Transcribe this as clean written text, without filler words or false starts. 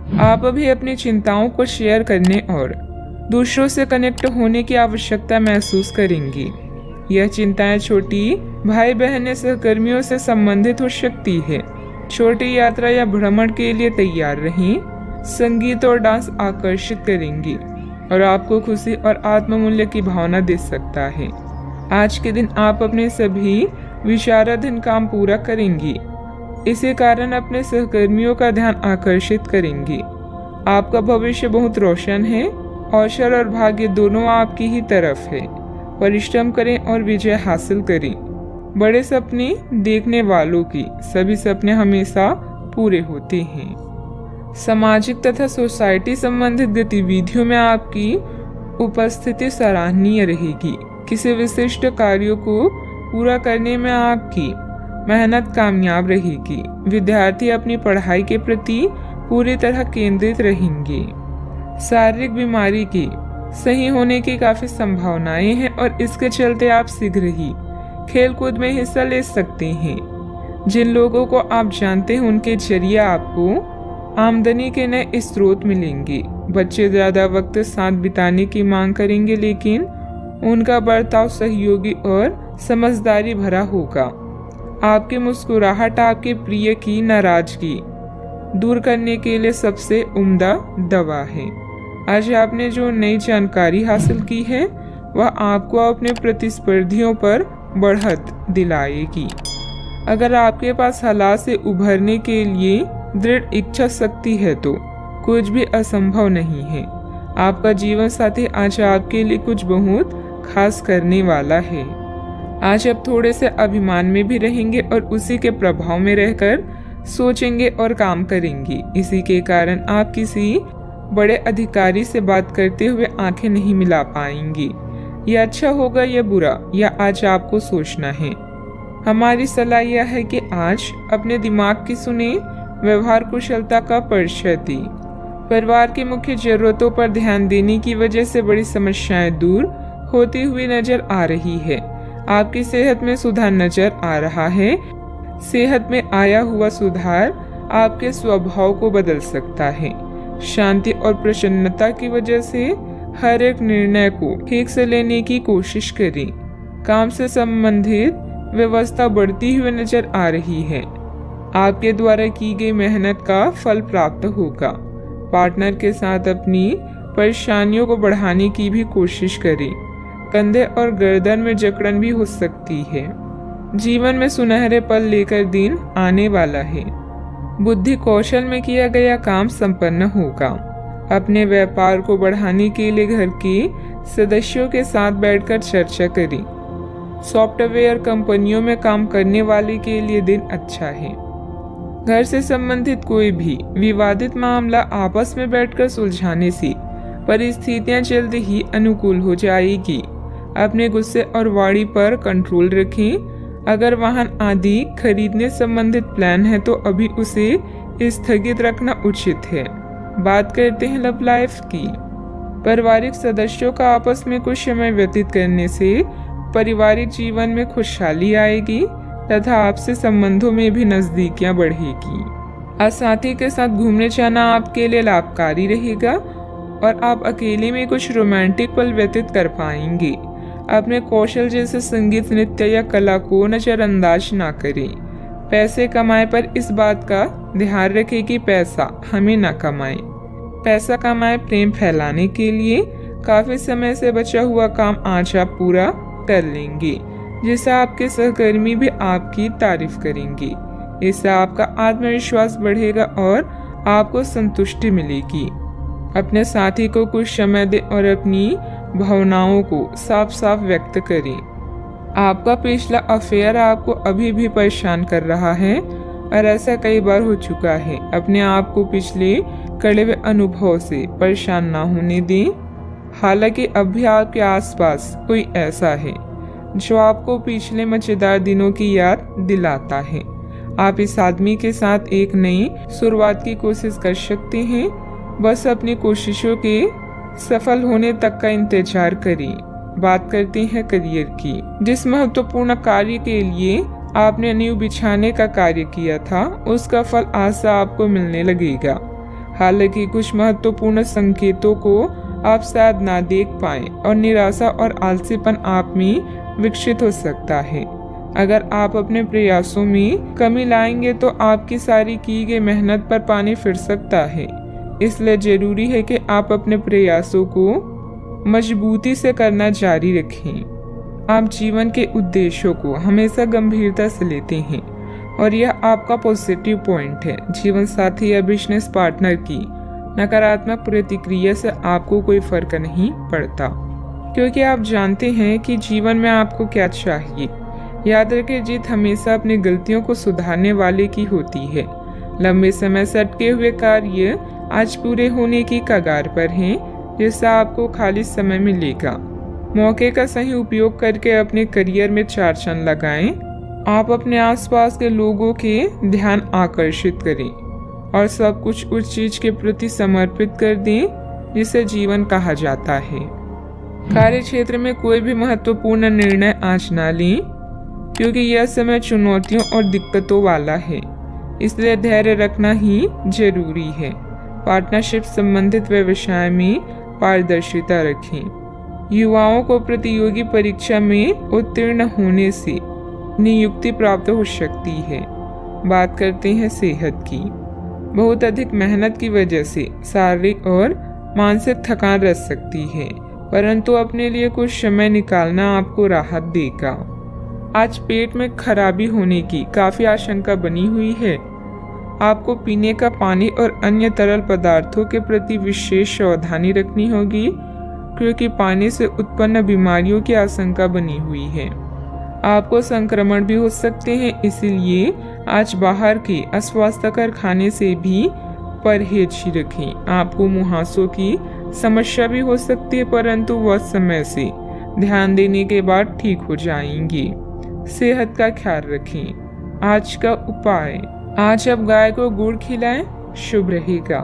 आप अभी अपनी चिंताओं को शेयर करने और दूसरों से कनेक्ट होने की आवश्यकता महसूस करेंगी। यह चिंताएं छोटी भाई बहन या सहकर्मियों से संबंधित हो सकती है। छोटी यात्रा या भ्रमण के लिए तैयार रहें। संगीत और डांस आकर्षित करेंगी और आपको खुशी और आत्ममूल्य की भावना दे सकता है। आज के दिन आप अपने सभी विचाराधीन काम पूरा करेंगी। इसी कारण अपने सहकर्मियों का ध्यान आकर्षित करेंगी। आपका भविष्य बहुत रोशन है। अवसर और भाग्य दोनों आपकी ही तरफ है। परिश्रम करें और विजय हासिल करें। बड़े सपने देखने वालों की सभी सपने हमेशा पूरे होते हैं। सामाजिक तथा सोसाइटी संबंधित गतिविधियों में आपकी उपस्थिति सराहनीय रहेगी। किसी विशिष्ट कार्यों को पूरा करने में आपकी मेहनत कामयाब रहेगी। विद्यार्थी अपनी पढ़ाई के प्रति पूरी तरह केंद्रित रहेंगे। शारीरिक बीमारी की सही होने की काफी संभावनाएं हैं और इसके चलते आप शीघ्र ही खेलकूद में हिस्सा ले सकते हैं। जिन लोगों को आप जानते हैं उनके जरिए आपको आमदनी के नए स्रोत मिलेंगे। बच्चे ज्यादा वक्त साथ बिताने की मांग करेंगे, लेकिन उनका बर्ताव सहयोगी और समझदारी भरा होगा। आपकी मुस्कुराहट आपके प्रिय की नाराजगी दूर करने के लिए सबसे उम्दा दवा है। आज आपने जो नई जानकारी हासिल की है वह आपको अपने प्रतिस्पर्धियों पर बढ़त दिलाएगी। अगर आपके पास हालात से उभरने के लिए दृढ़ इच्छा शक्ति है तो कुछ भी असंभव नहीं है। आपका जीवन साथी आज आपके लिए कुछ बहुत खास करने वाला है। आज आप थोड़े से अभिमान में भी रहेंगे और उसी के प्रभाव में रहकर सोचेंगे और काम करेंगे। इसी के कारण आप किसी बड़े अधिकारी से बात करते हुए आंखें नहीं मिला पाएंगे। यह अच्छा होगा या बुरा, यह आज आपको सोचना है। हमारी सलाह यह है कि आज अपने दिमाग की सुने, व्यवहार कुशलता का परिचय दी। परिवार की मुख्य जरूरतों पर ध्यान देने की वजह से बड़ी समस्याएं दूर होती हुई नजर आ रही है। आपकी सेहत में सुधार नजर आ रहा है। सेहत में आया हुआ सुधार आपके स्वभाव को बदल सकता है। शांति और प्रसन्नता की वजह से हर एक निर्णय को ठीक से लेने की कोशिश करें। काम से संबंधित व्यवस्था बढ़ती हुई नजर आ रही है। आपके द्वारा की गई मेहनत का फल प्राप्त होगा। पार्टनर के साथ अपनी परेशानियों को बढ़ाने की भी कोशिश करें। कंधे और गर्दन में जकड़न भी हो सकती है। जीवन में सुनहरे पल लेकर दिन आने वाला है। बुद्धि कौशल में किया गया काम संपन्न होगा। अपने व्यापार को बढ़ाने के लिए घर के सदस्यों के साथ बैठकर चर्चा करें। सॉफ्टवेयर कंपनियों में काम करने वाले के लिए दिन अच्छा है। घर से संबंधित कोई भी विवादित मामला आपस में बैठकर सुलझाने से परिस्थितियां जल्द ही अनुकूल हो जाएगी। अपने गुस्से और वाणी पर कंट्रोल रखें। अगर वाहन आदि खरीदने संबंधित प्लान है तो अभी उसे स्थगित रखना उचित है। बात करते हैं लव लाइफ की। पारिवारिक सदस्यों का आपस में कुछ समय व्यतीत करने से पारिवारिक जीवन में खुशहाली आएगी तथा आपसे संबंधों में भी नजदीकियां बढ़ेगी। आज साथी के साथ घूमने जाना आपके लिए लाभकारी रहेगा और आप अकेले में कुछ रोमांटिक पल व्यतीत कर पाएंगे। अपने कौशल जैसे संगीत, नृत्य या कला को नजरअंदाज ना करें। पैसे कमाए पर इस बात का ध्यान रखें कि पैसा हमें ना कमाए। पैसा कमाए प्रेम फैलाने के लिए काफी समय से बचा हुआ काम आज आप पूरा कर लेंगे, जिससे आपके सहकर्मी भी आपकी तारीफ करेंगे। इससे आपका आत्मविश्वास बढ़ेगा और आपको संतुष्टि मिलेगी। अपने साथी को कुछ समय दें और अपनी भावनाओं को साफ साफ व्यक्त करें। आपका पिछला अफेयर आपको अभी भी परेशान कर रहा है और ऐसा कई बार हो चुका है। अपने आप को पिछले कड़े हुए अनुभव से परेशान ना होने दें। हालांकि अब भी आपके आसपास कोई ऐसा है जो आपको पिछले मजेदार दिनों की याद दिलाता है। आप इस आदमी के साथ एक नई शुरुआत की कोशिश कर सकते हैं। बस अपनी कोशिशों के सफल होने तक का इंतजार करें। बात करते हैं करियर की। जिस महत्वपूर्ण कार्य के लिए आपने नींव बिछाने का कार्य किया था उसका फल आज से आपको मिलने लगेगा। हालांकि कुछ महत्वपूर्ण संकेतों को आप शायद ना देख पाएं और निराशा और आलसीपन आप में विकसित हो सकता है। अगर आप अपने प्रयासों में कमी लाएंगे तो आपकी सारी की गई मेहनत पर पानी फिर सकता है। इसलिए जरूरी है कि आप अपने प्रयासों को मजबूती से करना जारी रखें। आप जीवन के उद्देश्यों को हमेशा गंभीरता से लेते हैं और यह आपका पॉजिटिव पॉइंट है। जीवन साथी या बिजनेस पार्टनर की नकारात्मक प्रतिक्रिया से आपको कोई फर्क नहीं पड़ता, क्योंकि आप जानते हैं कि जीवन में आपको क्या चाहिए। याद रखें, जीत हमेशा अपनी गलतियों को सुधारने वाले की होती है। लंबे समय से अटके हुए कार्य आज पूरे होने की कगार पर हैं, जिससे आपको खाली समय मिलेगा। मौके का सही उपयोग करके अपने करियर में 4 चांद लगाएं। आप अपने आसपास के लोगों के ध्यान आकर्षित करें और सब कुछ उस चीज के प्रति समर्पित कर दें जिसे जीवन कहा जाता है। कार्य क्षेत्र में कोई भी महत्वपूर्ण निर्णय आज ना लें, क्योंकि यह समय चुनौतियों और दिक्कतों वाला है, इसलिए धैर्य रखना ही जरूरी है। पार्टनरशिप संबंधित व्यवसाय में पारदर्शिता रखें। युवाओं को प्रतियोगी परीक्षा में उत्तीर्ण होने से नियुक्ति प्राप्त हो सकती है। बात करते हैं सेहत की। बहुत अधिक मेहनत की वजह से शारीरिक और मानसिक थकान रह सकती है, परंतु अपने लिए कुछ समय निकालना आपको राहत देगा। आज पेट में खराबी होने की काफी आशंका बनी हुई है। आपको पीने का पानी और अन्य तरल पदार्थों के प्रति विशेष सावधानी रखनी होगी, क्योंकि पानी से उत्पन्न बीमारियों की आशंका बनी हुई है। आपको संक्रमण भी हो सकते हैं, इसीलिए आज बाहर के अस्वास्थ्यकर खाने से भी परहेज ही रखें। आपको मुहासों की समस्या भी हो सकती है, परंतु वह समय से ध्यान देने के बाद ठीक हो जाएंगी। सेहत का ख्याल रखें। आज का उपाय, आज आप गाय को गुड़ खिलाएं, शुभ रहेगा।